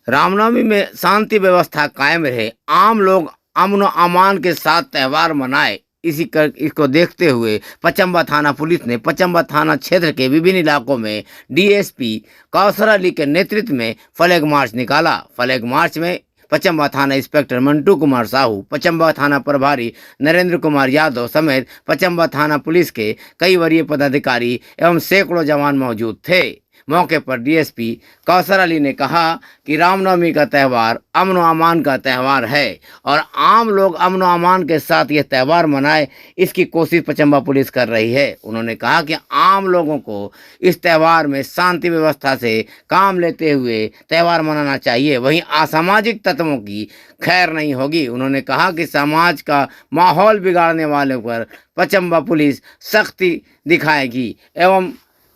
रामनवमी में शांति व्यवस्था कायम रहे, आम लोग अमन और अमान के साथ त्यौहार मनाए, इसको देखते हुए पचम्बा थाना पुलिस ने पचम्बा थाना क्षेत्र के विभिन्न इलाकों में डीएसपी कौसर अली के नेतृत्व में फ्लैग मार्च निकाला। फ्लैग मार्च में पचम्बा थाना इंस्पेक्टर मंटू कुमार साहू, पचम्बा थाना प्रभारी नरेंद्र कुमार यादव समेत पचम्बा थाना पुलिस के कई वरीय पदाधिकारी एवं सैकड़ों जवान मौजूद थे। मौके पर डीएसपी कौसर अली ने कहा कि रामनवमी का त्यौहार अमन और अमान का त्यौहार है और आम लोग अमन और अमान के साथ ये त्यौहार मनाए, इसकी कोशिश पचम्बा पुलिस कर रही है। उन्होंने कहा कि आम लोगों को इस त्यौहार में शांति व्यवस्था से काम लेते हुए त्यौहार मनाना चाहिए, वहीं असामाजिक तत्वों की खैर नहीं होगी। उन्होंने कहा कि समाज का माहौल बिगाड़ने वालों पर पचम्बा पुलिस सख्ती दिखाएगी एवं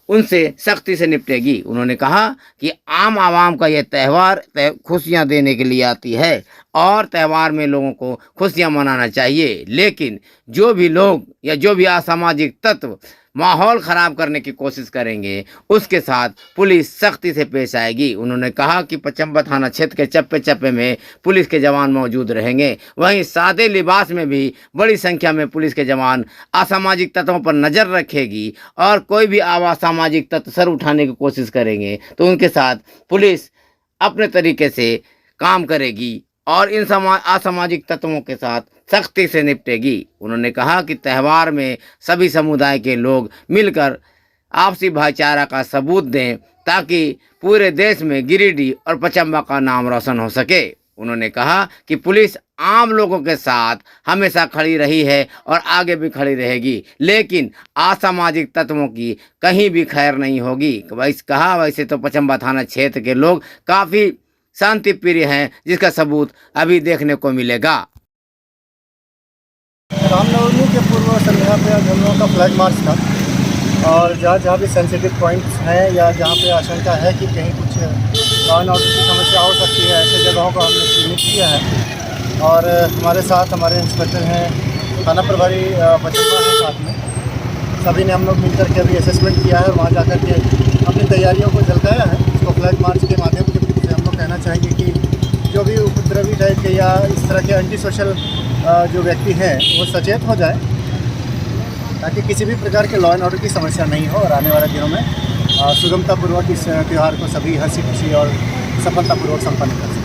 उनसे सख्ती से निपटेगी। उन्होंने कहा कि आम आवाम का यह त्यौहार खुशियां देने के लिए आती है और त्यौहार में लोगों को खुशियां मनाना चाहिए, लेकिन जो भी लोग या जो भी असामाजिक तत्व माहौल ख़राब करने की कोशिश करेंगे उसके साथ पुलिस सख्ती से पेश आएगी। उन्होंने कहा कि पचम्बा थाना क्षेत्र के चप्पे चप्पे में पुलिस के जवान मौजूद रहेंगे, वहीं सादे लिबास में भी बड़ी संख्या में पुलिस के जवान असामाजिक तत्वों पर नज़र रखेगी और कोई भी असामाजिक तत्व सर उठाने की कोशिश करेंगे तो उनके साथ पुलिस अपने तरीके से काम करेगी और इन असामाजिक तत्वों के साथ सख्ती से निपटेगी। उन्होंने कहा कि त्यौहार में सभी समुदाय के लोग मिलकर आपसी भाईचारा का सबूत दें ताकि पूरे देश में गिरिडीह और पचम्बा का नाम रोशन हो सके। उन्होंने कहा कि पुलिस आम लोगों के साथ हमेशा खड़ी रही है और आगे भी खड़ी रहेगी, लेकिन असामाजिक तत्वों की कहीं भी खैर नहीं होगी। वैसे तो पचम्बा थाना क्षेत्र के लोग काफ़ी शांति प्रिय हैं, जिसका सबूत अभी देखने को मिलेगा। रामनवमी के पूर्व संध्या पे हम लोगों का फ्लैग मार्च था और जहाँ भी सेंसिटिव पॉइंट्स हैं या जहाँ पे आशंका है कि कहीं कुछ लॉ एंड ऑर्डर की समस्या हो सकती है, ऐसे जगहों को हमने चिन्हित किया है और हमारे साथ हमारे इंस्पेक्टर हैं, थाना प्रभारी पचम्बा है साथ में, सभी ने हम लोग मिलकर के अभी असेसमेंट किया है, वहाँ जाकर के अपनी तैयारियों को झलकाया है। इसको फ्लैग मार्च के माध्यम से हम लोग कहना चाहेंगे कि जो भी उपद्रवी टाइप के या इस तरह के एंटी सोशल जो व्यक्ति हैं वो सचेत हो जाए ताकि किसी भी प्रकार के लॉ एंड ऑर्डर की समस्या नहीं हो और आने वाले दिनों में सुगमतापूर्वक इस त्यौहार को सभी हंसी खुशी और सफलतापूर्वक संपन्न कर सकें।